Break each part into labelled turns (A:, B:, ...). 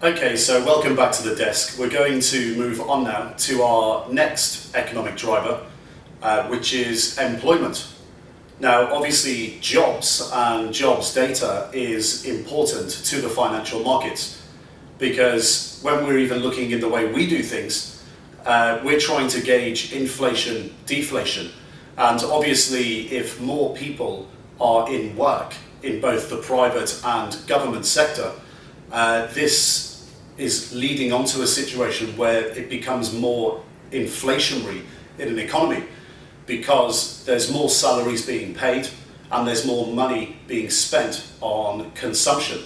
A: Okay, so welcome back to the desk. We're going to move on now to our next economic driver, which is employment. Now, obviously, jobs and jobs data is important to the financial markets because when we're even looking in the way we do things, we're trying to gauge inflation, deflation. And obviously, if more people are in work in both the private and government sector, this is leading on to a situation where it becomes more inflationary in an economy because there's more salaries being paid and there's more money being spent on consumption.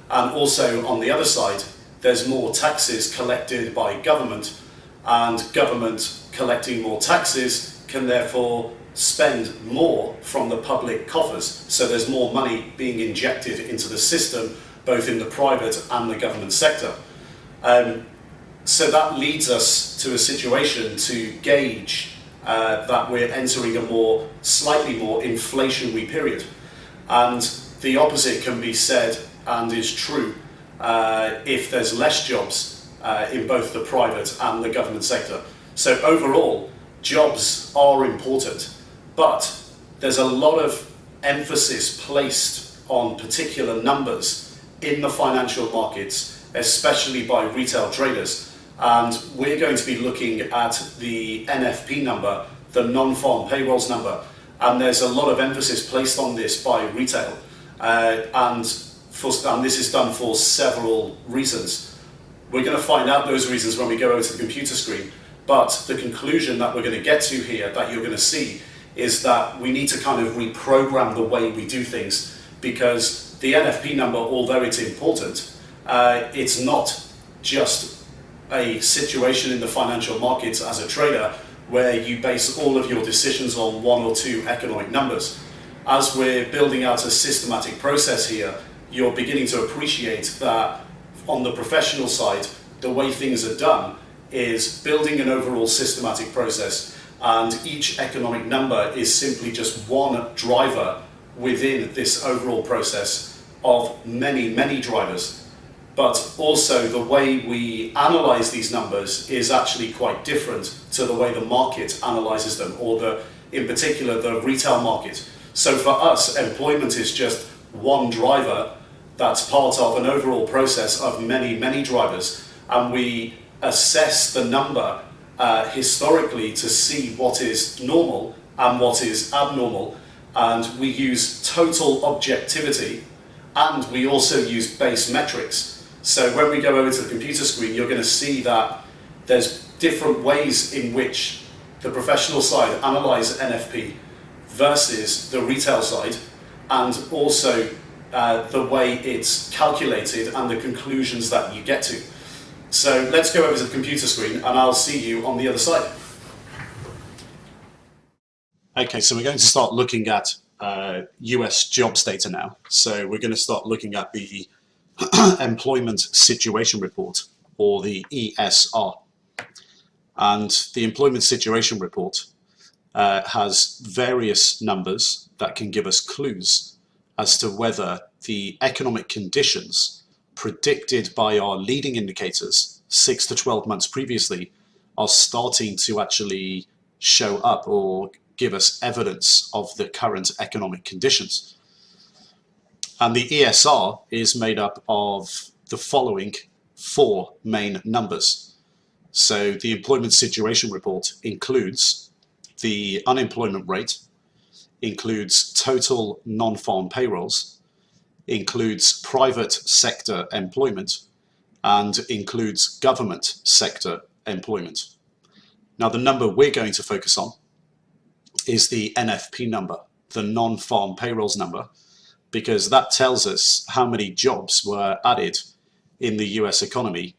A: And also on the other side, there's more taxes collected by government, and government collecting more taxes can therefore spend more from the public coffers. So there's more money being injected into the system, both in the private and the government sector. So that leads us to a situation to gauge that we're entering a slightly more inflationary period. And the opposite can be said and is true if there's less jobs in both the private and the government sector. So overall, jobs are important, but there's a lot of emphasis placed on particular numbers in the financial markets, especially by retail traders. And we're going to be looking at the NFP number, the non-farm payrolls number. And there's a lot of emphasis placed on this by retail. And this is done for several reasons. We're going to find out those reasons when we go over to the computer screen. But the conclusion that we're going to get to here, that you're going to see, is that we need to kind of reprogram the way we do things, because the NFP number, although it's important, it's not just a situation in the financial markets as a trader where you base all of your decisions on one or two economic numbers. As we're building out a systematic process here, you're beginning to appreciate that on the professional side, the way things are done is building an overall systematic process, and each economic number is simply just one driver within this overall process of many, many drivers. But also the way we analyze these numbers is actually quite different to the way the market analyzes them, or in particular the retail market. So for us, employment is just one driver that's part of an overall process of many, many drivers, and we assess the number historically to see what is normal and what is abnormal, and we use total objectivity, and we also use base metrics. So when we go over to the computer screen, you're going to see that there's different ways in which the professional side analyze NFP versus the retail side, and also the way it's calculated and the conclusions that you get to. So let's go over to the computer screen and I'll see you on the other side. Okay, so we're going to start looking at US jobs data now. So we're going to start looking at the Employment Situation Report, or the ESR. And the Employment Situation Report has various numbers that can give us clues as to whether the economic conditions predicted by our leading indicators 6 to 12 months previously are starting to actually show up or give us evidence of the current economic conditions. And the ESR is made up of the following four main numbers. So the Employment Situation Report includes the unemployment rate, includes total non-farm payrolls, includes private sector employment, and includes government sector employment. Now, the number we're going to focus on is the NFP number, the non-farm payrolls number, because that tells us how many jobs were added in the US economy,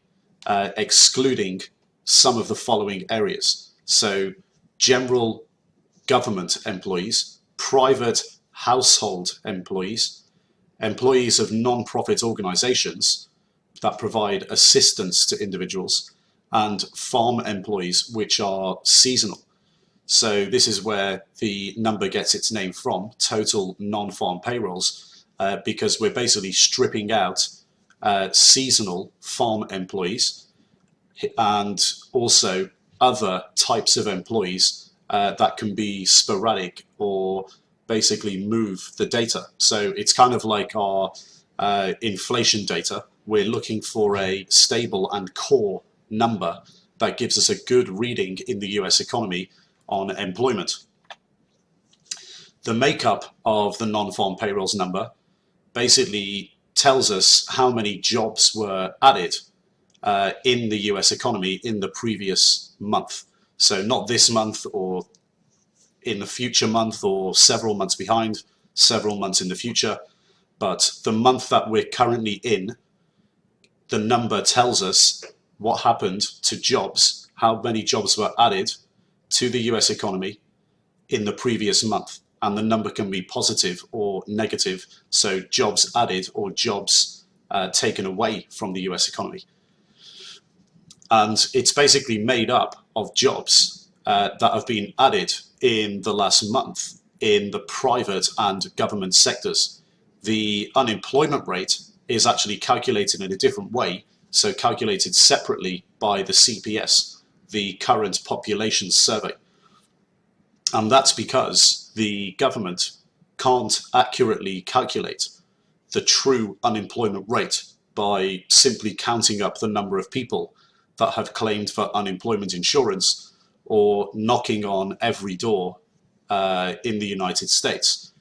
A: excluding some of the following areas. So general government employees, private household employees, employees of non-profit organizations that provide assistance to individuals, and farm employees, which are seasonal. So this is where the number gets its name from, total non-farm payrolls, because we're basically stripping out seasonal farm employees and also other types of employees that can be sporadic or basically move the data. So it's kind of like our inflation data. We're looking for a stable and core number that gives us a good reading in the US economy on employment. The makeup of the non-farm payrolls number basically tells us how many jobs were added in the US economy in the previous month. So not this month or in the future month or several months behind, several months in the future, but the month that we're currently in, the number tells us what happened to jobs, how many jobs were added to the US economy in the previous month. And the number can be positive or negative, so jobs added or jobs taken away from the US economy. And it's basically made up of jobs that have been added in the last month in the private and government sectors. The unemployment rate is actually calculated in a different way, so calculated separately by the CPS, the Current Population Survey. And that's because the government can't accurately calculate the true unemployment rate by simply counting up the number of people that have claimed for unemployment insurance or knocking on every door in the United States.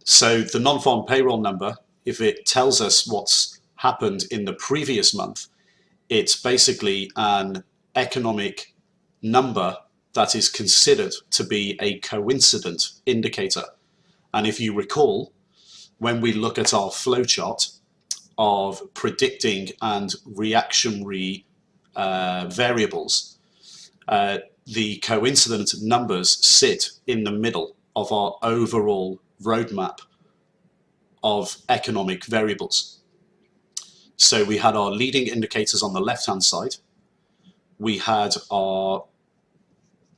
A: So the non-farm payroll number, if it tells us what's happened in the previous month, it's basically an economic number that is considered to be a coincident indicator. And if you recall, when we look at our flowchart of predicting and reactionary variables, the coincident numbers sit in the middle of our overall roadmap of economic variables. So we had our leading indicators on the left-hand side. We had our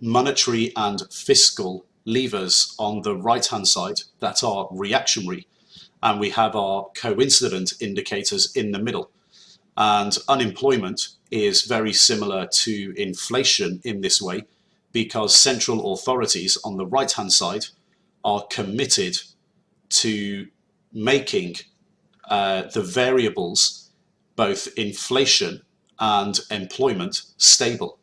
A: monetary and fiscal levers on the right-hand side that are reactionary, and we have our coincident indicators in the middle. And unemployment is very similar to inflation in this way, because central authorities on the right-hand side are committed to making the variables, both inflation and employment, stable.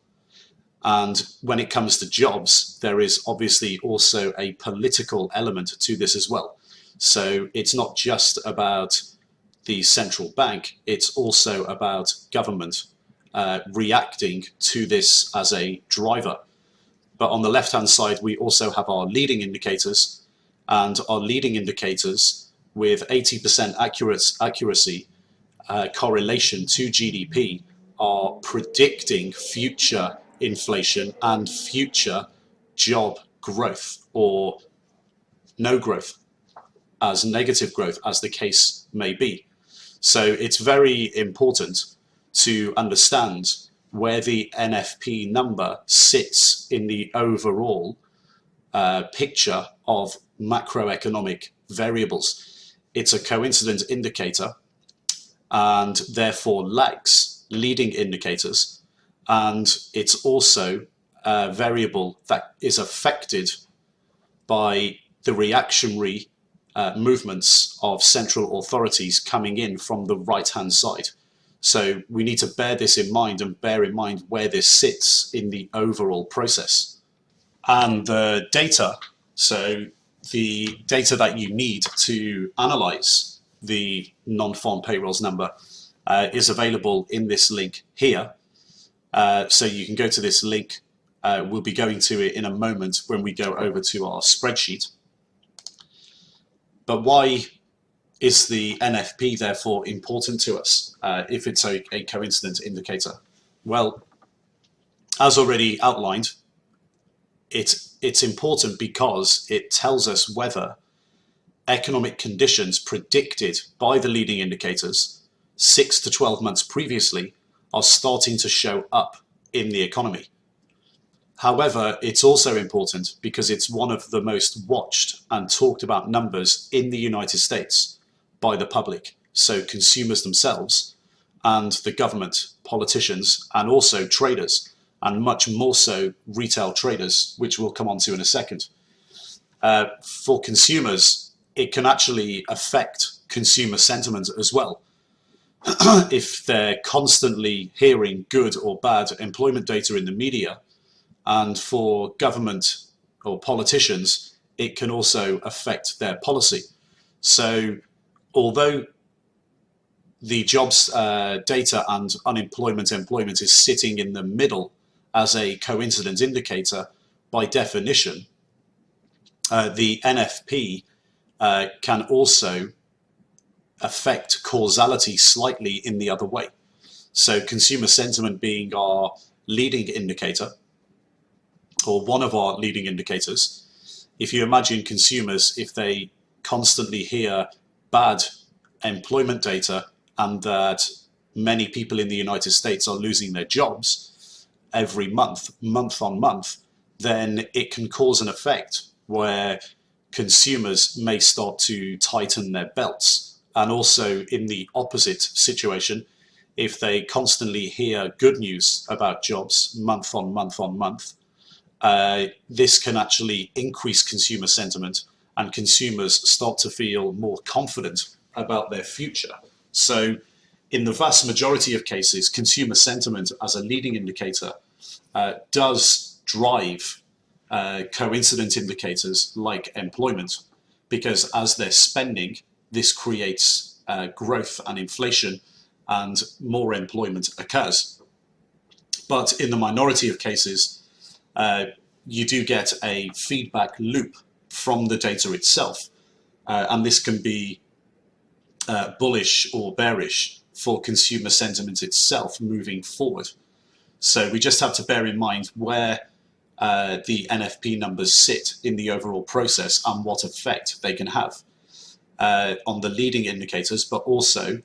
A: And when it comes to jobs, there is obviously also a political element to this as well. So it's not just about the central bank, it's also about government reacting to this as a driver. But on the left-hand side, we also have our leading indicators, and our leading indicators with 80% accuracy correlation to GDP are predicting future inflation and future job growth, or no growth, as negative growth, as the case may be. So it's very important to understand where the NFP number sits in the overall picture of macroeconomic variables. It's a coincident indicator and therefore lags leading indicators, and it's also a variable that is affected by the reactionary movements of central authorities coming in from the right-hand side. So we need to bear this in mind and bear in mind where this sits in the overall process. And the data, so the data that you need to analyze the non-farm payrolls number is available in this link here. So you can go to this link. We'll be going to it in a moment when we go over to our spreadsheet. But why is the NFP therefore important to us if it's a coincident indicator? Well, as already outlined, it's important because it tells us whether economic conditions predicted by the leading indicators 6 to 12 months previously are starting to show up in the economy. However, it's also important because it's one of the most watched and talked about numbers in the United States by the public. so consumers themselves, and the government, politicians, and also traders, and much more so retail traders, which we'll come on to in a second. For consumers, it can actually affect consumer sentiment as well. If they're constantly hearing good or bad employment data in the media, and for government or politicians, it can also affect their policy. So although the jobs data and employment is sitting in the middle as a coincidence indicator, by definition, the NFP can also affect causality slightly in the other way. So consumer sentiment being our leading indicator, or one of our leading indicators, if you imagine consumers, if they constantly hear bad employment data and that many people in the United States are losing their jobs every month, month on month, then it can cause an effect where consumers may start to tighten their belts. And also in the opposite situation, if they constantly hear good news about jobs month on month on month, this can actually increase consumer sentiment, and consumers start to feel more confident about their future. So in the vast majority of cases, consumer sentiment as a leading indicator does drive coincident indicators like employment, because as they're spending, this creates growth and inflation, and more employment occurs. But in the minority of cases, you do get a feedback loop from the data itself, and this can be bullish or bearish for consumer sentiment itself moving forward. So we just have to bear in mind where the NFP numbers sit in the overall process and what effect they can have on the leading indicators, but also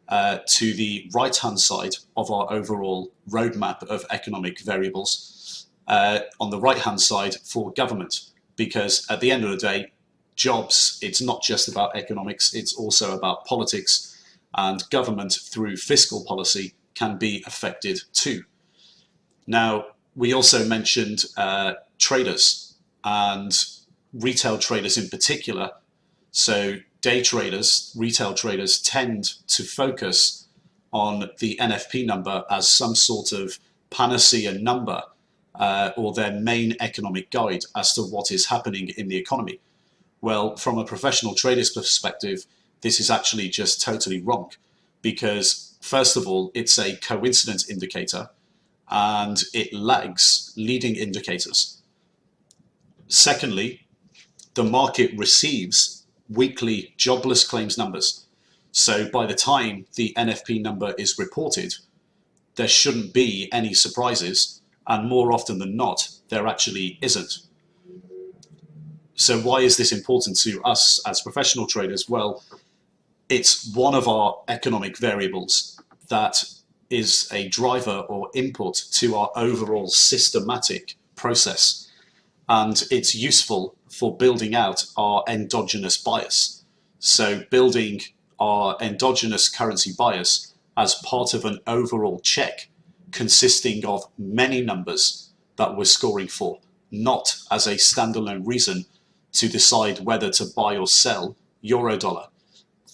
A: to the right-hand side of our overall roadmap of economic variables, on the right-hand side for government, because at the end of the day, jobs, it's not just about economics, it's also about politics, and government through fiscal policy can be affected too. Now, we also mentioned traders and retail traders in particular. So day traders, retail traders tend to focus on the NFP number as some sort of panacea number or their main economic guide as to what is happening in the economy. Well, from a professional trader's perspective, this is actually just totally wrong, because first of all, it's a coincidence indicator and it lags leading indicators. Secondly, the market receives weekly jobless claims numbers. So by the time the NFP number is reported, there shouldn't be any surprises, and more often than not, there actually isn't. So why is this important to us as professional traders? Well, it's one of our economic variables that is a driver or input to our overall systematic process. And it's useful for building out our endogenous bias. So building our endogenous currency bias as part of an overall check consisting of many numbers that we're scoring for, not as a standalone reason to decide whether to buy or sell euro dollar.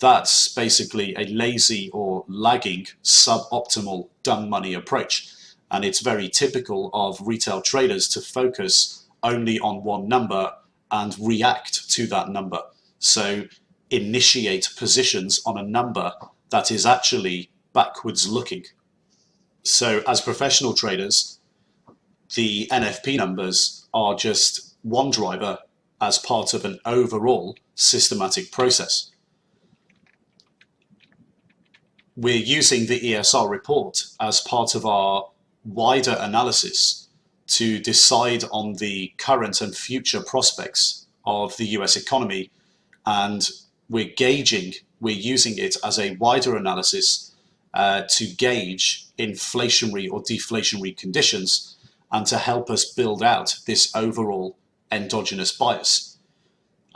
A: That's basically a lazy or lagging, suboptimal dumb money approach. And it's very typical of retail traders to focus only on one number and react to that number. So initiate positions on a number that is actually backwards looking. So as professional traders, the NFP numbers are just one driver as part of an overall systematic process. We're using the ESR report as part of our wider analysis to decide on the current and future prospects of the US economy, and we're using it as a wider analysis to gauge inflationary or deflationary conditions and to help us build out this overall endogenous bias.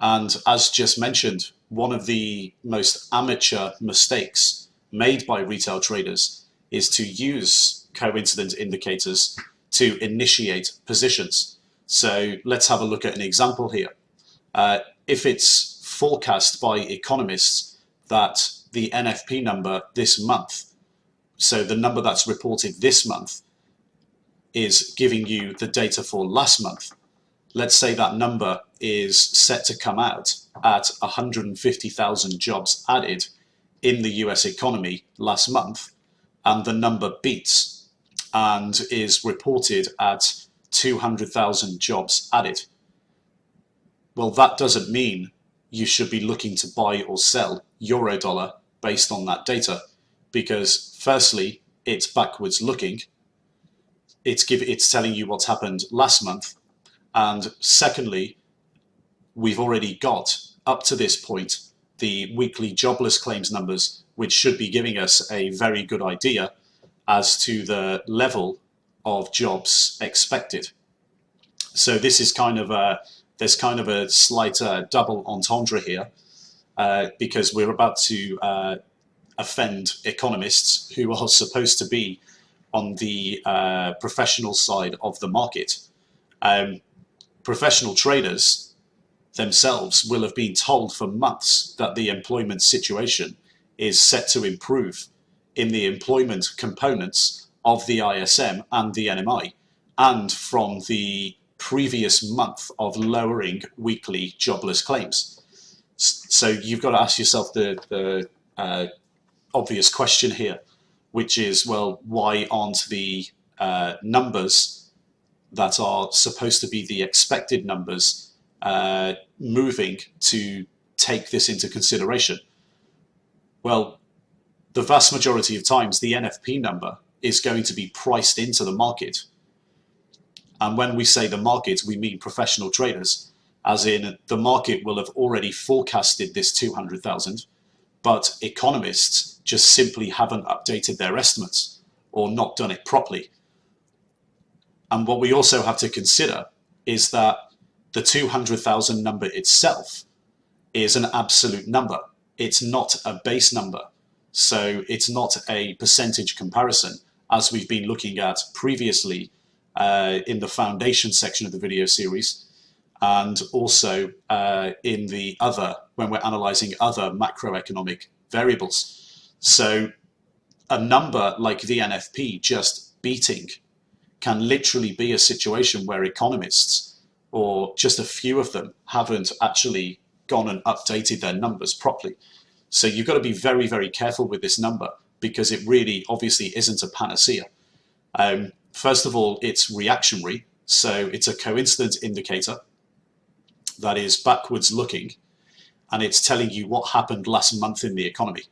A: And as just mentioned, one of the most amateur mistakes made by retail traders is to use coincidence indicators to initiate positions. So let's have a look at an example here. If it's forecast by economists that the NFP number this month, so the number that's reported this month, is giving you the data for last month. Let's say that number is set to come out at 150,000 jobs added in the US economy last month, and the number beats and is reported at 200,000 jobs added. Well, that doesn't mean you should be looking to buy or sell euro dollar based on that data, because firstly, it's backwards looking. It's telling you what's happened last month. And secondly, we've already got, up to this point, the weekly jobless claims numbers, which should be giving us a very good idea as to the level of jobs expected. So this is there's kind of a slight double entendre here, because we're about to offend economists who are supposed to be on the professional side of the market. Professional traders themselves will have been told for months that the employment situation is set to improve in the employment components of the ISM and the NMI, and from the previous month of lowering weekly jobless claims. So you've got to ask yourself the obvious question here, which is, well, why aren't the numbers that are supposed to be the expected numbers moving to take this into consideration? Well, the vast majority of times the NFP number is going to be priced into the market. And when we say the market, we mean professional traders, as in the market will have already forecasted this 200,000, but economists just simply haven't updated their estimates or not done it properly. And what we also have to consider is that the 200,000 number itself is an absolute number. It's not a base number. So it's not a percentage comparison, as we've been looking at previously in the foundation section of the video series, and also in the other, when we're analyzing other macroeconomic variables. So a number like the NFP just beating can literally be a situation where economists, or just a few of them, haven't actually gone and updated their numbers properly. So you've got to be very, very careful with this number, because it really obviously isn't a panacea. First of all, it's reactionary. So it's a coincidence indicator that is backwards looking, and it's telling you what happened last month in the economy.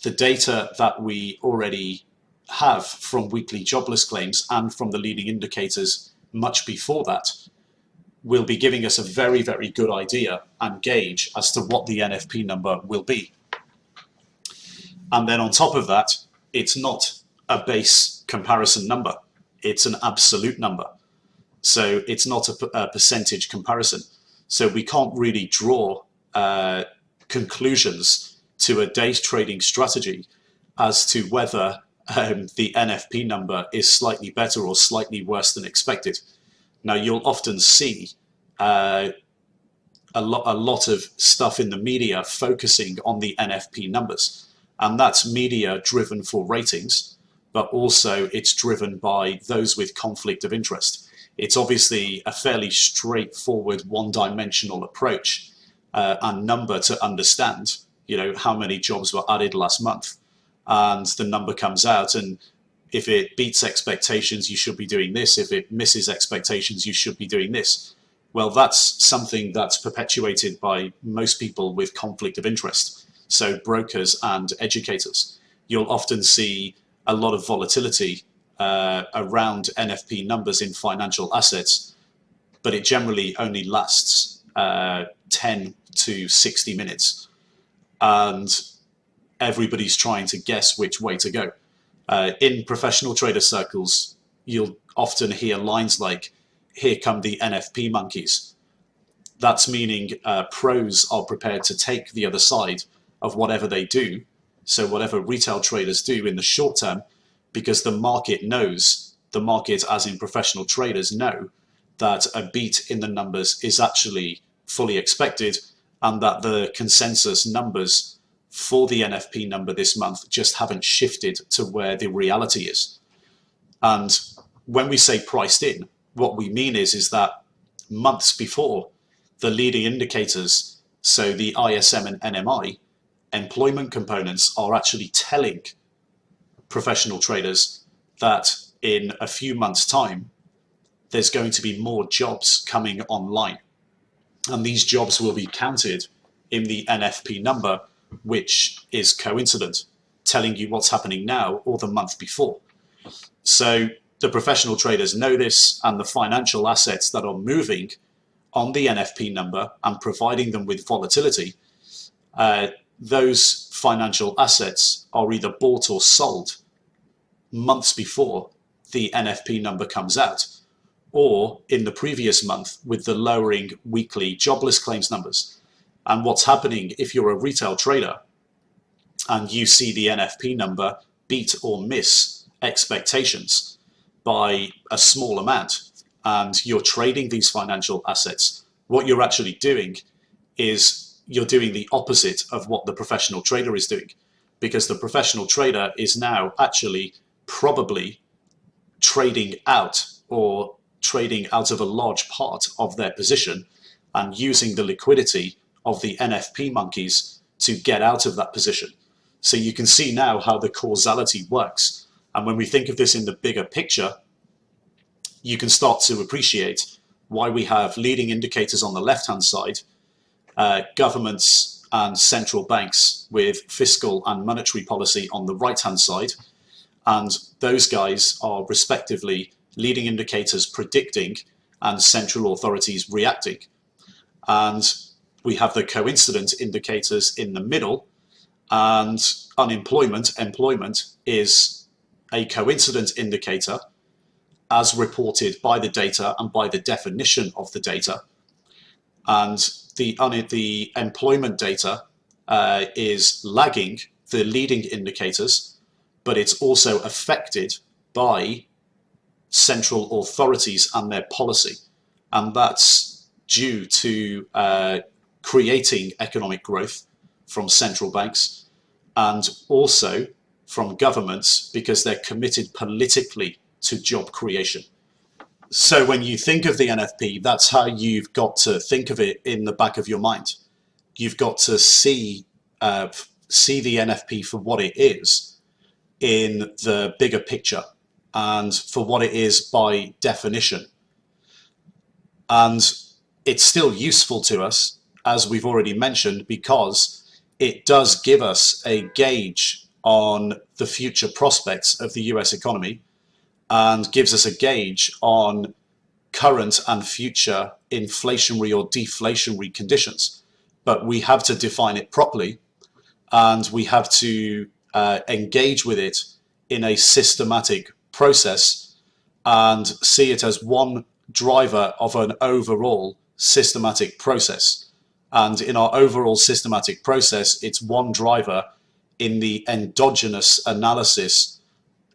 A: The data that we already have from weekly jobless claims and from the leading indicators much before that will be giving us a very, very good idea and gauge as to what the NFP number will be. And then on top of that, it's not a base comparison number. It's an absolute number. So it's not a percentage comparison. So we can't really draw conclusions to a day trading strategy as to whether the NFP number is slightly better or slightly worse than expected. Now, you'll often see a lot of stuff in the media focusing on the NFP numbers, and that's media driven for ratings, but also it's driven by those with conflict of interest. It's obviously a fairly straightforward, one-dimensional approach and number to understand, you know, how many jobs were added last month. And the number comes out, and if it beats expectations, you should be doing this. If it misses expectations, you should be doing this. Well, that's something that's perpetuated by most people with conflict of interest, so brokers and educators. You'll often see a lot of volatility around NFP numbers in financial assets, but it generally only lasts 10 to 60 minutes. And everybody's trying to guess which way to go. In professional trader circles, you'll often hear lines like, "Here come the NFP monkeys." That's meaning pros are prepared to take the other side of whatever they do, so whatever retail traders do in the short term, because the market knows, the market as in professional traders know, that a beat in the numbers is actually fully expected, and that the consensus numbers for the NFP number this month just haven't shifted to where the reality is. And when we say priced in, what we mean is that months before, the leading indicators, so the ISM and NMI, employment components, are actually telling professional traders that in a few months' time, there's going to be more jobs coming online. And these jobs will be counted in the NFP number, which is coincident, telling you what's happening now or the month before. So the professional traders know this, and the financial assets that are moving on the NFP number and providing them with volatility, those financial assets are either bought or sold months before the NFP number comes out, or in the previous month with the lowering weekly jobless claims numbers. And what's happening if you're a retail trader and you see the NFP number beat or miss expectations by a small amount, and you're trading these financial assets, what you're actually doing is you're doing the opposite of what the professional trader is doing, because the professional trader is now actually probably trading out, or trading out of a large part of their position and using the liquidity of the NFP monkeys to get out of that position. So you can see now how the causality works. And when we think of this in the bigger picture, you can start to appreciate why we have leading indicators on the left-hand side, governments and central banks with fiscal and monetary policy on the right-hand side. And those guys are respectively leading indicators predicting and central authorities reacting. And we have the coincident indicators in the middle, and employment is a coincident indicator as reported by the data and by the definition of the data. And the employment data is lagging the leading indicators, but it's also affected by central authorities and their policy. And that's due to creating economic growth from central banks, and also from governments, because they're committed politically to job creation. So when you think of the NFP, that's how you've got to think of it in the back of your mind. You've got to see the NFP for what it is in the bigger picture, and for what it is by definition. And it's still useful to us, as we've already mentioned, because it does give us a gauge on the future prospects of the US economy, and gives us a gauge on current and future inflationary or deflationary conditions. But we have to define it properly, and we have to engage with it in a systematic process and see it as one driver of an overall systematic process. And in our overall systematic process, it's one driver in the endogenous analysis,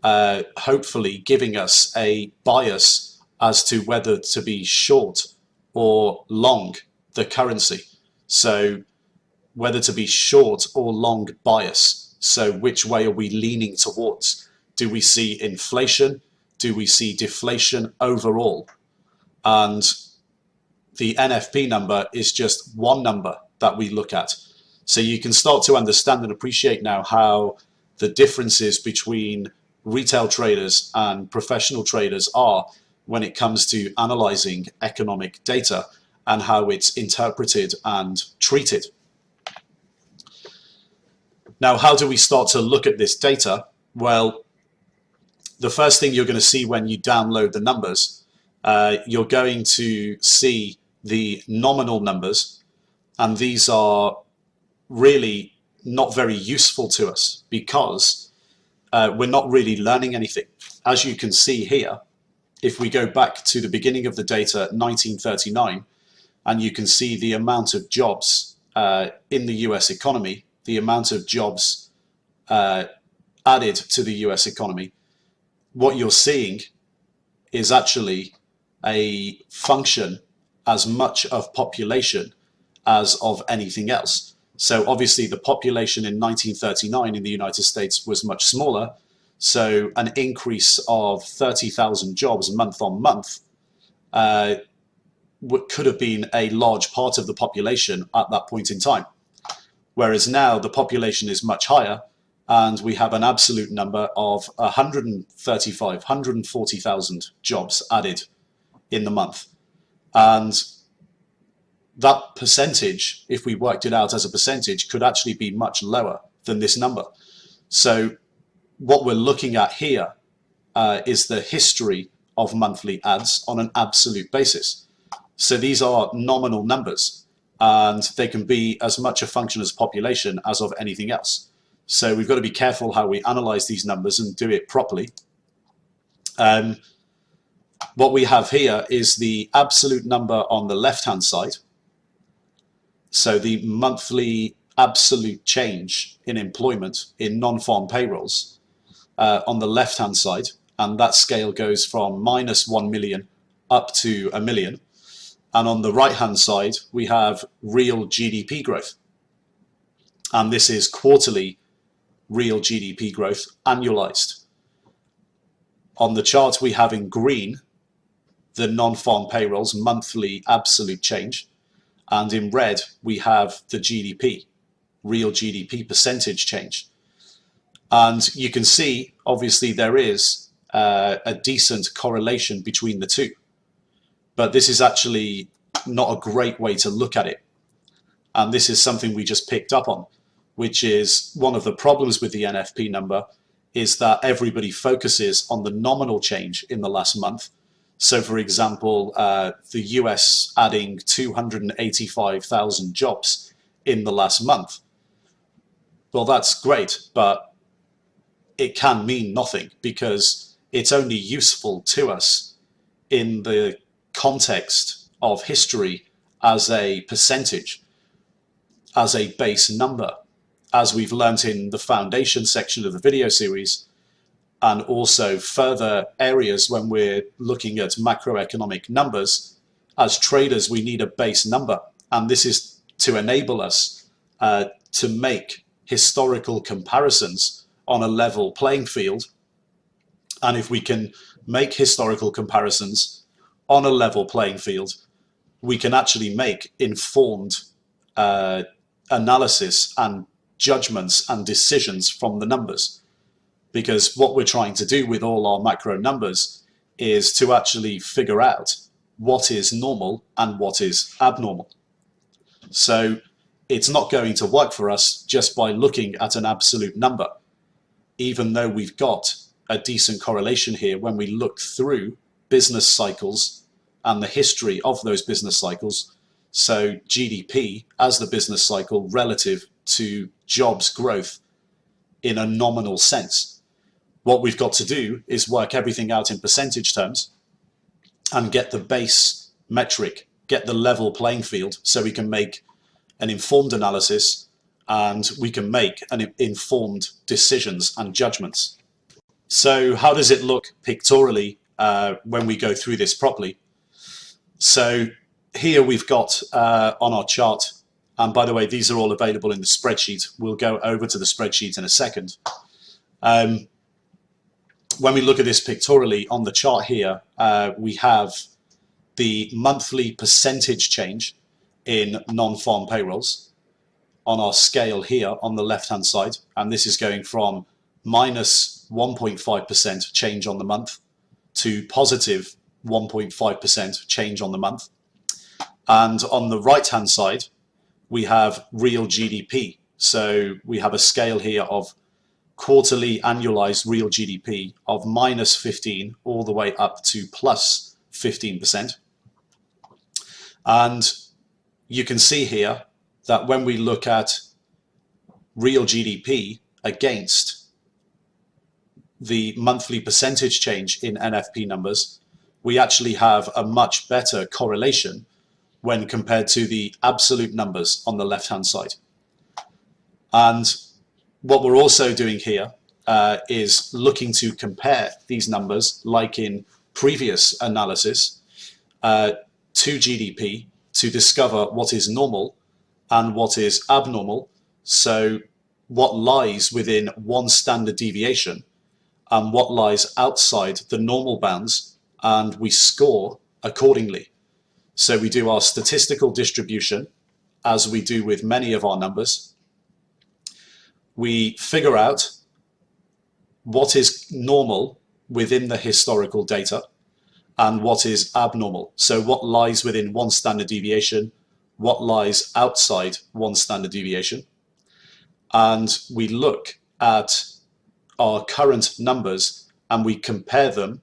A: hopefully giving us a bias as to whether to be short or long the currency. So whether to be short or long bias. So which way are we leaning towards? Do we see inflation? Do we see deflation overall? And the NFP number is just one number that we look at. So you can start to understand and appreciate now how the differences between retail traders and professional traders are when it comes to analyzing economic data and how it's interpreted and treated. Now, how do we start to look at this data? Well, the first thing you're going to see when you download the numbers, you're going to see the nominal numbers, and these are really not very useful to us because we're not really learning anything. As you can see here, if we go back to the beginning of the data, 1939, and you can see the amount of jobs in the US economy, the amount of jobs added to the US economy, what you're seeing is actually a function as much of population as of anything else. So obviously the population in 1939 in the United States was much smaller. So an increase of 30,000 jobs month on month could have been a large part of the population at that point in time. Whereas now the population is much higher, and we have an absolute number of 140,000 jobs added in the month. And that percentage, if we worked it out as a percentage, could actually be much lower than this number. So what we're looking at here is the history of monthly ads on an absolute basis. So these are nominal numbers, and they can be as much a function as population as of anything else. So we've got to be careful how we analyze these numbers and do it properly. What we have here is the absolute number on the left-hand side. So the monthly absolute change in employment in non-farm payrolls on the left-hand side, and that scale goes from minus 1 million up to 1 million. And on the right-hand side, we have real GDP growth. And this is quarterly real GDP growth annualized. On the chart, we have in green the non-farm payrolls monthly absolute change. And in red, we have the GDP, real GDP percentage change. And you can see, obviously, there is a decent correlation between the two. But this is actually not a great way to look at it. And this is something we just picked up on, which is one of the problems with the NFP number is that everybody focuses on the nominal change in the last month. So for example, the US adding 285,000 jobs in the last month. Well, that's great, but it can mean nothing because it's only useful to us in the context of history as a percentage, as a base number, as we've learnt in the foundation section of the video series, and also further areas when we're looking at macroeconomic numbers. As traders, we need a base number, and this is to enable us to make historical comparisons on a level playing field. And if we can make historical comparisons on a level playing field, we can actually make informed analysis and judgments and decisions from the numbers. Because what we're trying to do with all our macro numbers is to actually figure out what is normal and what is abnormal. So it's not going to work for us just by looking at an absolute number, even though we've got a decent correlation here when we look through business cycles and the history of those business cycles. So GDP as the business cycle relative to jobs growth in a nominal sense. What we've got to do is work everything out in percentage terms and get the base metric, get the level playing field so we can make an informed analysis and we can make an informed decisions and judgments. So how does it look pictorially when we go through this properly? So here we've got on our chart, and by the way, these are all available in the spreadsheet. We'll go over to the spreadsheet in a second. When we look at this pictorially on the chart here, we have the monthly percentage change in non-farm payrolls on our scale here on the left-hand side. And this is going from minus 1.5% change on the month to positive 1.5% change on the month. And on the right-hand side, we have real GDP. So we have a scale here of quarterly annualized real GDP of minus 15 all the way up to plus 15%. And you can see here that when we look at real GDP against the monthly percentage change in NFP numbers, we actually have a much better correlation when compared to the absolute numbers on the left-hand side. And what we're also doing here is looking to compare these numbers, like in previous analysis, to GDP to discover what is normal and what is abnormal. So what lies within one standard deviation and what lies outside the normal bounds, and we score accordingly. So we do our statistical distribution, as we do with many of our numbers. We figure out what is normal within the historical data and what is abnormal. So what lies within one standard deviation, what lies outside one standard deviation. And we look at our current numbers and we compare them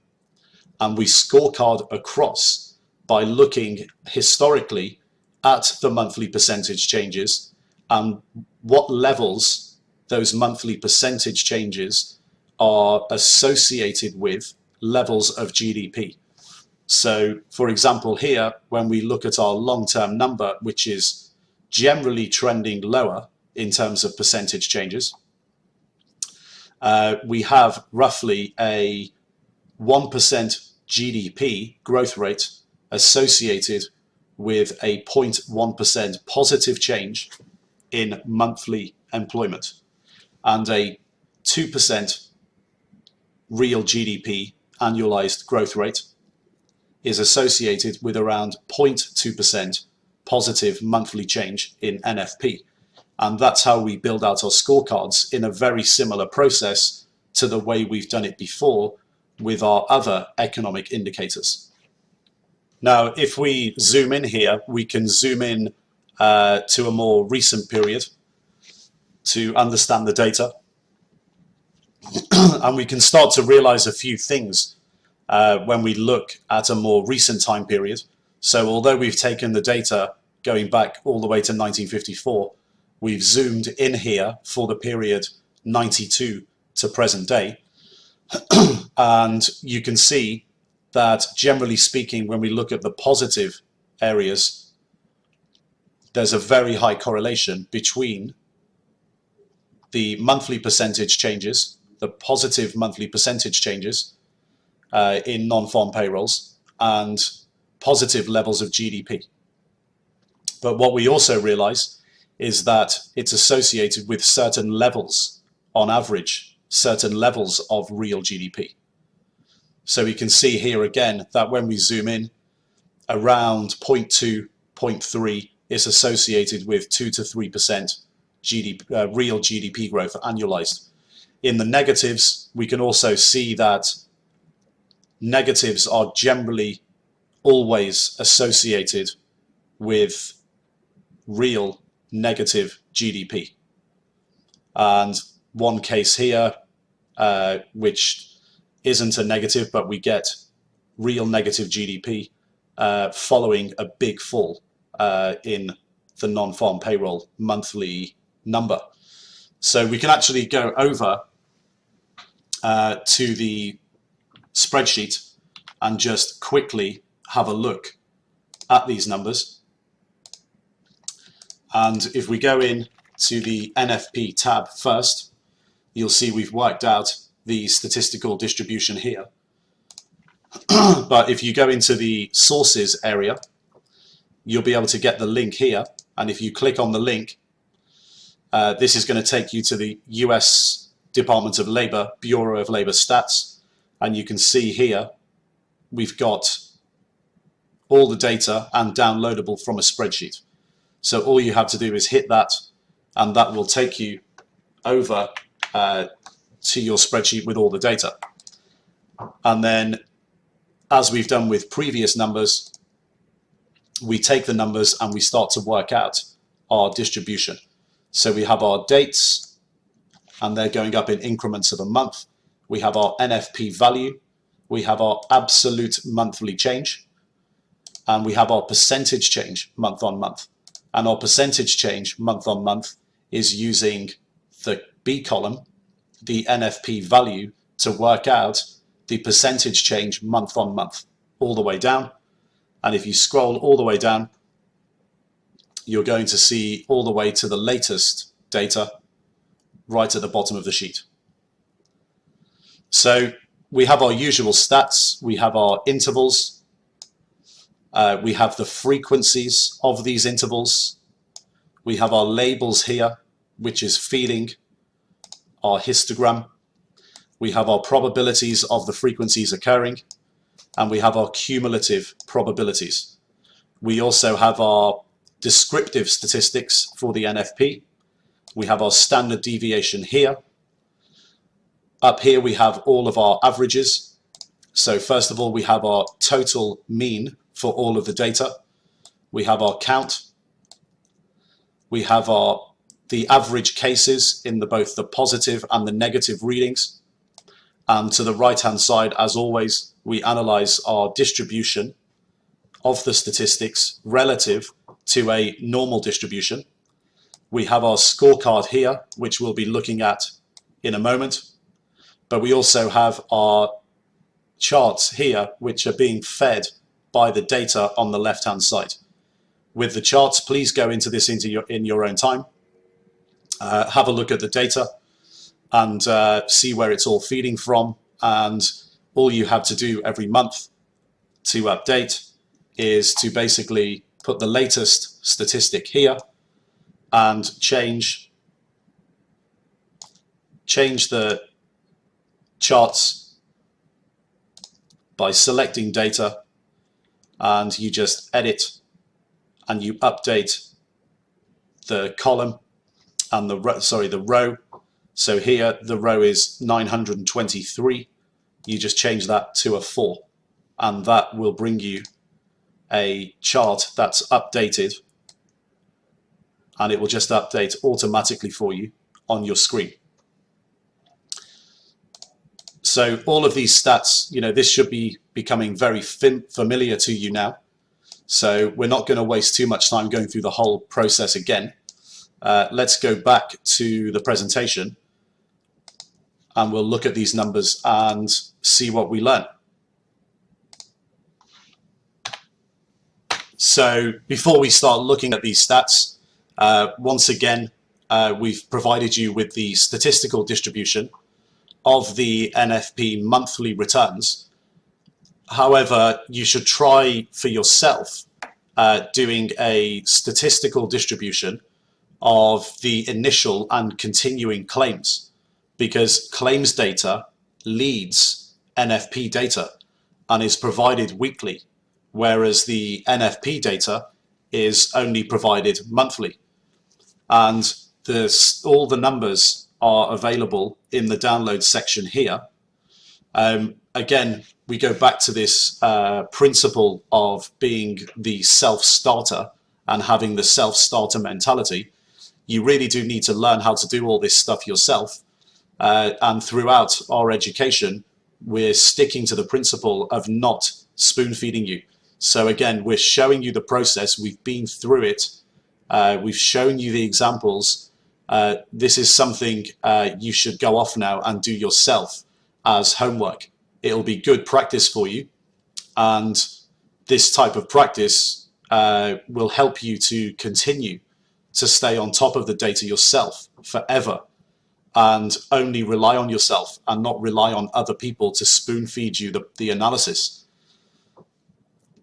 A: and we scorecard across by looking historically at the monthly percentage changes and what levels those monthly percentage changes are associated with levels of GDP. So, for example, here, when we look at our long-term number, which is generally trending lower in terms of percentage changes, we have roughly a 1% GDP growth rate associated with a 0.1% positive change in monthly employment and a 2% real GDP annualized growth rate is associated with around 0.2% positive monthly change in NFP. And that's how we build out our scorecards in a very similar process to the way we've done it before with our other economic indicators. Now, if we zoom in here, we can zoom in to a more recent period to understand the data. And we can start to realize a few things when we look at a more recent time period. So although we've taken the data going back all the way to 1954, we've zoomed in here for the period 92 to present day. And you can see that generally speaking, when we look at the positive areas, there's a very high correlation between the monthly percentage changes, the positive monthly percentage changes in non-farm payrolls and positive levels of GDP. But what we also realize is that it's associated with certain levels, on average, certain levels of real GDP. So we can see here again that when we zoom in, around 0.2, 0.3 is associated with 2 to 3% real GDP growth annualized. In the negatives, we can also see that negatives are generally always associated with real negative GDP. And one case here, which isn't a negative, but we get real negative GDP following a big fall in the non-farm payroll monthly number. So we can actually go over to the spreadsheet and just quickly have a look at these numbers. And if we go in to the NFP tab first, you'll see we've worked out the statistical distribution here. But if you go into the sources area, you'll be able to get the link here. And if you click on the link, this is going to take you to the US Department of Labor, Bureau of Labor Stats. And you can see here, we've got all the data and downloadable from a spreadsheet. So all you have to do is hit that, and that will take you over to your spreadsheet with all the data. And then, as we've done with previous numbers, we take the numbers and we start to work out our distribution. So we have our dates, and they're going up in increments of a month. We have our NFP value. We have our absolute monthly change. And we have our percentage change month on month. And our percentage change month on month is using the B column, the NFP value, to work out the percentage change month on month, all the way down. And if you scroll all the way down, you're going to see all the way to the latest data right at the bottom of the sheet. So we have our usual stats, we have our intervals, we have the frequencies of these intervals, we have our labels here, which is feeding our histogram, we have our probabilities of the frequencies occurring, and we have our cumulative probabilities. We also have our descriptive statistics for the NFP. We have our standard deviation here. Up here we have all of our averages. So first of all, we have our total mean for all of the data. We have our count. We have the average cases in both the positive and the negative readings. And to the right-hand side, as always, we analyze our distribution of the statistics relative to a normal distribution. We have our scorecard here, which we'll be looking at in a moment. But we also have our charts here, which are being fed by the data on the left-hand side. With the charts, please go into this in your own time. Have a look at the data and see where it's all feeding from. And all you have to do every month to update is to basically put the latest statistic here and change the charts by selecting data, and you just edit and you update the column and the row. So here the row is 923. You just change that to a 4, and that will bring you a chart that's updated, and it will just update automatically for you on your screen. So all of these stats, this should be becoming very familiar to you now. So we're not going to waste too much time going through the whole process again. Let's go back to the presentation and we'll look at these numbers and see what we learn. So before we start looking at these stats, once again, we've provided you with the statistical distribution of the NFP monthly returns. However, you should try for yourself doing a statistical distribution of the initial and continuing claims, because claims data leads NFP data and is provided weekly, whereas the NFP data is only provided monthly. And all the numbers are available in the download section here. Again, we go back to this principle of being the self-starter and having the self-starter mentality. You really do need to learn how to do all this stuff yourself. And throughout our education, we're sticking to the principle of not spoon-feeding you. So again, we're showing you the process. We've been through it. We've shown you the examples. This is something you should go off now and do yourself as homework. It'll be good practice for you. And this type of practice will help you to continue to stay on top of the data yourself forever, and only rely on yourself and not rely on other people to spoon feed you the analysis.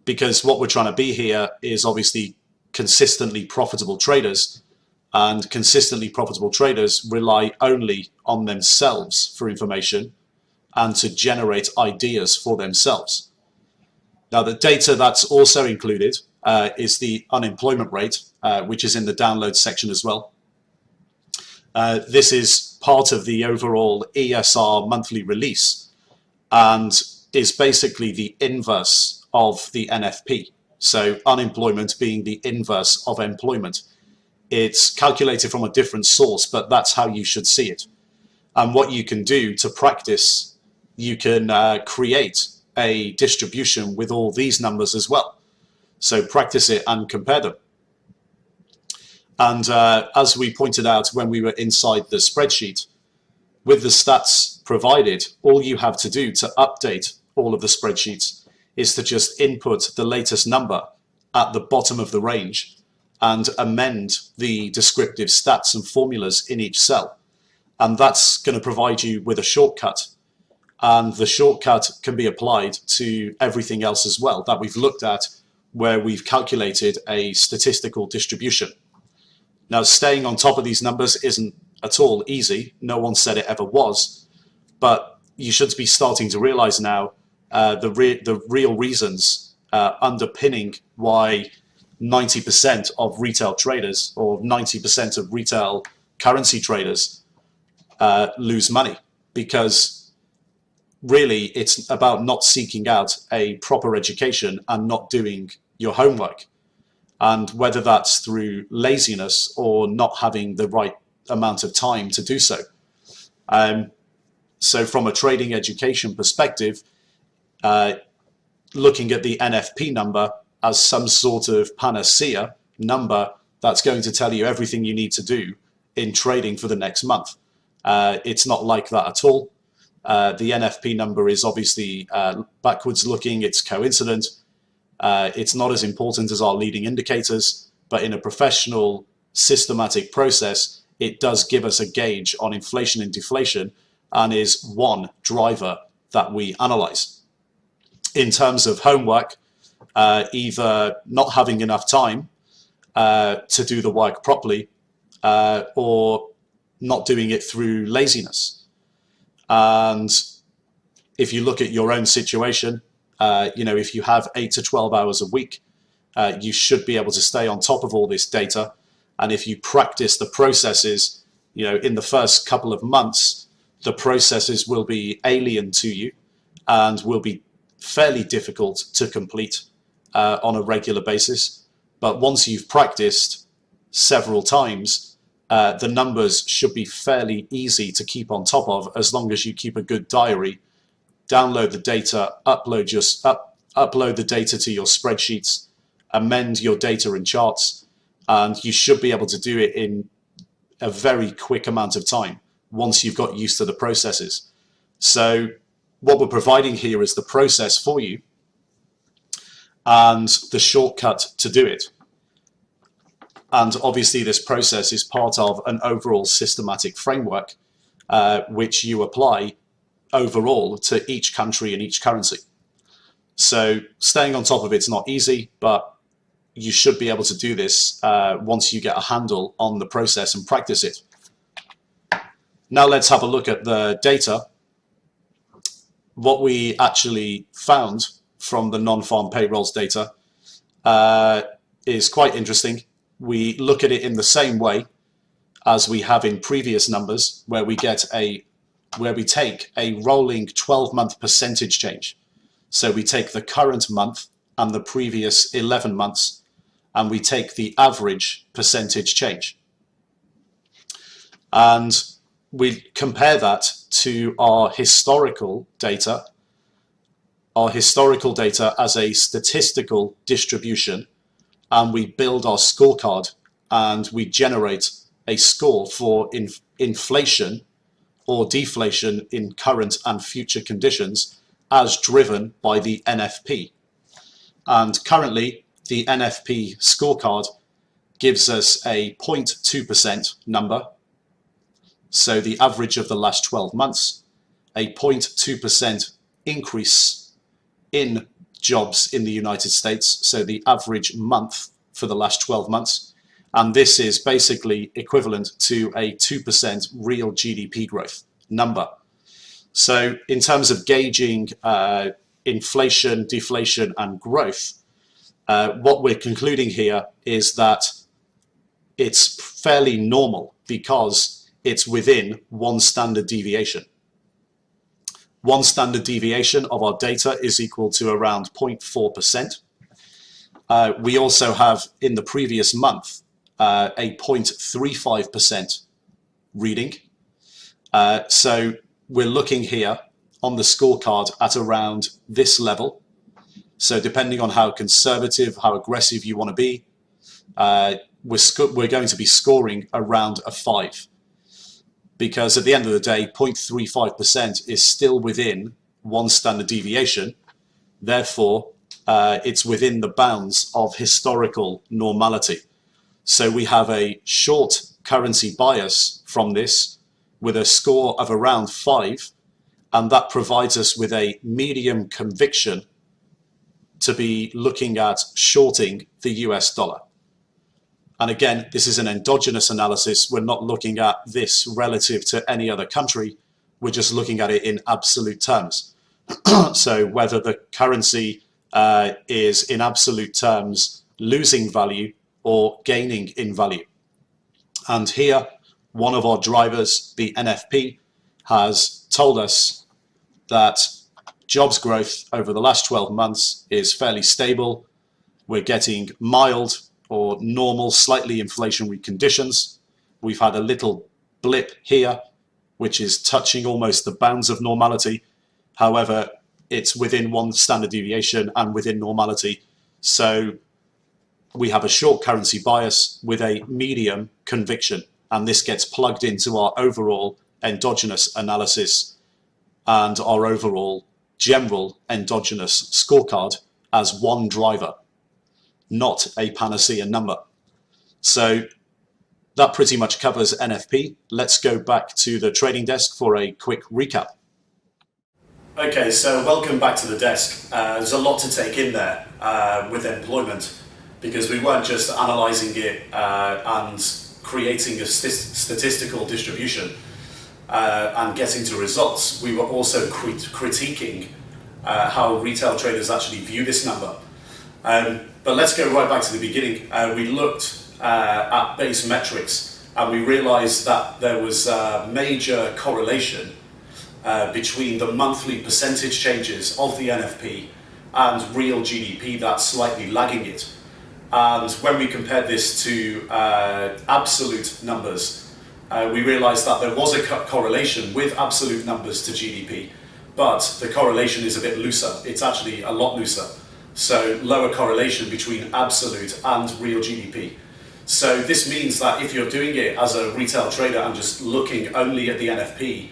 A: Because what we're trying to be here is obviously consistently profitable traders, and consistently profitable traders rely only on themselves for information and to generate ideas for themselves. Now, the data that's also included is the unemployment rate, which is in the download section as well. This is part of the overall ESR monthly release and is basically the inverse of the NFP. So unemployment being the inverse of employment. It's calculated from a different source, but that's how you should see it. And what you can do to practice, you can create a distribution with all these numbers as well. So practice it and compare them. And as we pointed out when we were inside the spreadsheet, with the stats provided, all you have to do to update all of the spreadsheets is to just input the latest number at the bottom of the range, and amend the descriptive stats and formulas in each cell. And that's going to provide you with a shortcut. And the shortcut can be applied to everything else as well that we've looked at, where we've calculated a statistical distribution. Now, staying on top of these numbers isn't at all easy. No one said it ever was. But you should be starting to realize now the real reasons underpinning why 90% of retail traders or 90% of retail currency traders lose money, because really it's about not seeking out a proper education and not doing your homework. And whether that's through laziness or not having the right amount of time to do so. So from a trading education perspective, looking at the NFP number as some sort of panacea number that's going to tell you everything you need to do in trading for the next month. It's not like that at all. The NFP number is obviously backwards looking, it's coincident. It's not as important as our leading indicators, but in a professional, systematic process, it does give us a gauge on inflation and deflation and is one driver that we analyze. In terms of homework, either not having enough time to do the work properly or not doing it through laziness. And if you look at your own situation, if you have 8 to 12 hours a week, you should be able to stay on top of all this data. And if you practice the processes, in the first couple of months, the processes will be alien to you and will be fairly difficult to complete on a regular basis. But once you've practiced several times, the numbers should be fairly easy to keep on top of, as long as you keep a good diary, download the data, upload the data to your spreadsheets, amend your data and charts, and you should be able to do it in a very quick amount of time once you've got used to the processes. So what we're providing here is the process for you and the shortcut to do it. And obviously this process is part of an overall systematic framework which you apply overall to each country and each currency. So staying on top of it's not easy, but you should be able to do this once you get a handle on the process and practice it. Now let's have a look at the data. What we actually found from the non-farm payrolls data is quite interesting. We look at it in the same way as we have in previous numbers, where we take a rolling 12-month percentage change. So we take the current month and the previous 11 months, and we take the average percentage change. And we compare that to our historical data as a statistical distribution, and we build our scorecard and we generate a score for inflation or deflation in current and future conditions as driven by the NFP. And currently, the NFP scorecard gives us a 0.2% number, so the average of the last 12 months, a 0.2% increase in jobs in the United States, so the average month for the last 12 months. And this is basically equivalent to a 2% real GDP growth number. So in terms of gauging inflation, deflation, and growth, what we're concluding here is that it's fairly normal because it's within one standard deviation. One standard deviation of our data is equal to around 0.4%. We also have in the previous month a 0.35% reading. So we're looking here on the scorecard at around this level. So depending on how conservative, how aggressive you want to be, we're going to be scoring around a 5. Because at the end of the day, 0.35% is still within one standard deviation. Therefore, it's within the bounds of historical normality.
B: So we have a short currency bias from this with a score of around 5, and that provides us with a medium conviction to be looking at shorting the US dollar. And again, this is an endogenous analysis. We're not looking at this relative to any other country. We're just looking at it in absolute terms. So whether the currency is in absolute terms losing value or gaining in value. And here, one of our drivers, the NFP, has told us that jobs growth over the last 12 months is fairly stable. We're getting mild or normal, slightly inflationary conditions. We've had a little blip here, which is touching almost the bounds of normality. However, it's within one standard deviation and within normality. So we have a short currency bias with a medium conviction, and this gets plugged into our overall endogenous analysis and our overall general endogenous scorecard as one driver, not a panacea number. So that pretty much covers NFP. Let's go back to the trading desk for a quick recap.
A: Okay, so welcome back to the desk. There's a lot to take in there with employment, because we weren't just analysing it and creating a statistical distribution and getting to results. We were also critiquing how retail traders actually view this number. But let's go right back to the beginning. We looked at base metrics, and we realised that there was a major correlation between the monthly percentage changes of the NFP and real GDP that's slightly lagging it. And when we compared this to absolute numbers, we realised that there was a correlation with absolute numbers to GDP, but the correlation is a bit looser. It's actually a lot looser. So lower correlation between absolute and real GDP. So this means that if you're doing it as a retail trader and just looking only at the NFP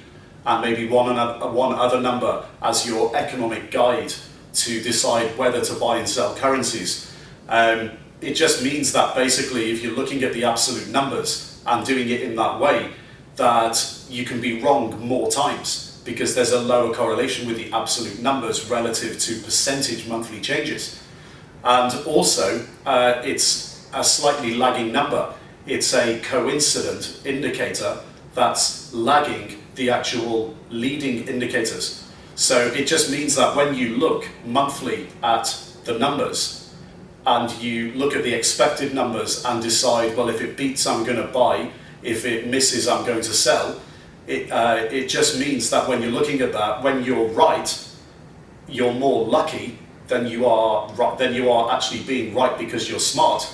A: and maybe one other number as your economic guide to decide whether to buy and sell currencies, it just means that basically if you're looking at the absolute numbers and doing it in that way, that you can be wrong more times, because there's a lower correlation with the absolute numbers relative to percentage monthly changes. And also, it's a slightly lagging number. It's a coincident indicator that's lagging the actual leading indicators. So it just means that when you look monthly at the numbers and you look at the expected numbers and decide, well, if it beats, I'm going to buy, if it misses, I'm going to sell, it just means that when you're looking at that, when you're right, you're more lucky than you are actually being right because you're smart.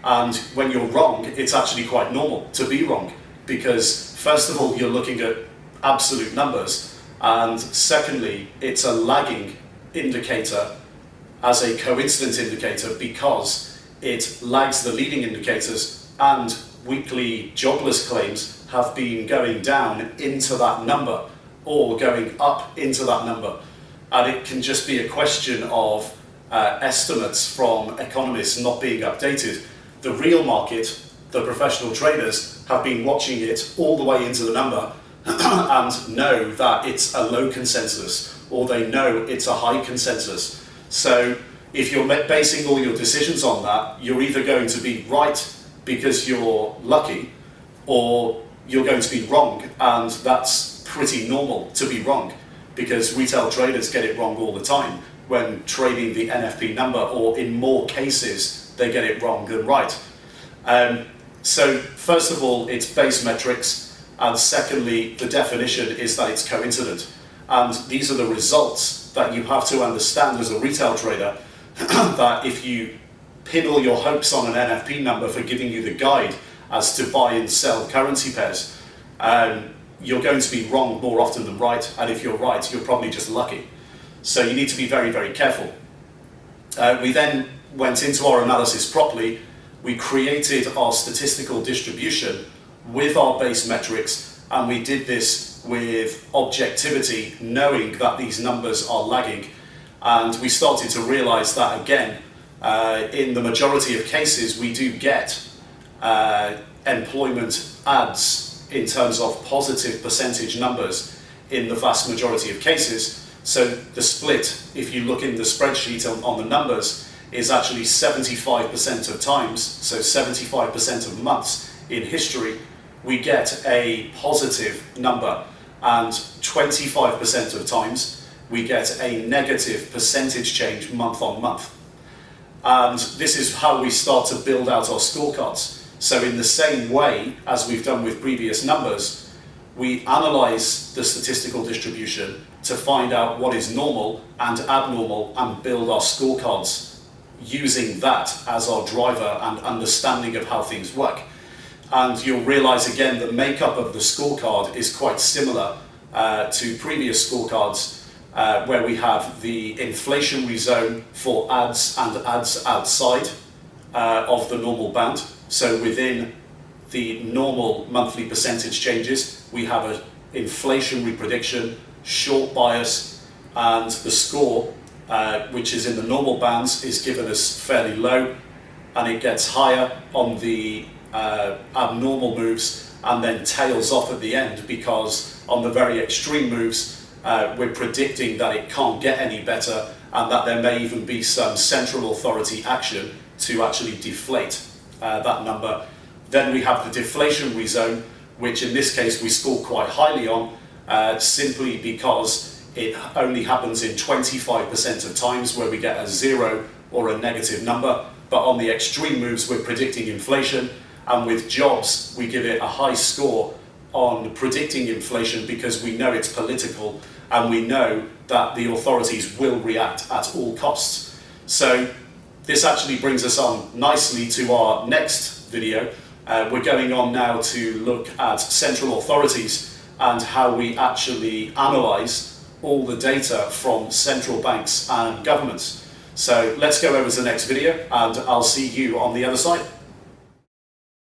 A: And when you're wrong, it's actually quite normal to be wrong, because first of all, you're looking at absolute numbers, and secondly, it's a lagging indicator as a coincidence indicator because it lags the leading indicators, and weekly jobless claims have been going down into that number or going up into that number. And it can just be a question of estimates from economists not being updated. The real market, the professional traders, have been watching it all the way into the number and know that it's a low consensus, or they know it's a high consensus. So if you're basing all your decisions on that, you're either going to be right because you're lucky, or you're going to be wrong, and that's pretty normal to be wrong, because retail traders get it wrong all the time when trading the NFP number, or in more cases they get it wrong than right. So first of all, it's base metrics, and secondly, the definition is that it's coincident. And these are the results that you have to understand as a retail trader, that if you pin all your hopes on an NFP number for giving you the guide as to buy and sell currency pairs, you're going to be wrong more often than right, and if you're right, you're probably just lucky. So you need to be very, very careful. We then went into our analysis properly. We created our statistical distribution with our base metrics, and we did this with objectivity, knowing that these numbers are lagging. And we started to realize that, again, in the majority of cases, we do get employment adds in terms of positive percentage numbers in the vast majority of cases. So the split, if you look in the spreadsheet on the numbers, is actually 75% of times, so 75% of months in history, we get a positive number, and 25% of times we get a negative percentage change month on month. And this is how we start to build out our scorecards. So in the same way as we've done with previous numbers, we analyze the statistical distribution to find out what is normal and abnormal and build our scorecards using that as our driver and understanding of how things work. And you'll realize again the makeup of the scorecard is quite similar to previous scorecards, where we have the inflationary zone for ads and ads outside of the normal band. So within the normal monthly percentage changes, we have an inflationary prediction, short bias, and the score, which is in the normal bands, is given as fairly low, and it gets higher on the abnormal moves and then tails off at the end, because on the very extreme moves, we're predicting that it can't get any better and that there may even be some central authority action to actually deflate that number. Then we have the deflationary zone, which in this case we score quite highly on, simply because it only happens in 25% of times where we get a zero or a negative number. But on the extreme moves, we're predicting inflation, and with jobs, we give it a high score on predicting inflation because we know it's political and we know that the authorities will react at all costs. So this actually brings us on nicely to our next video. We're going on now to look at central authorities and how we actually analyze all the data from central banks and governments. So let's go over to the next video, and I'll see you on the other side.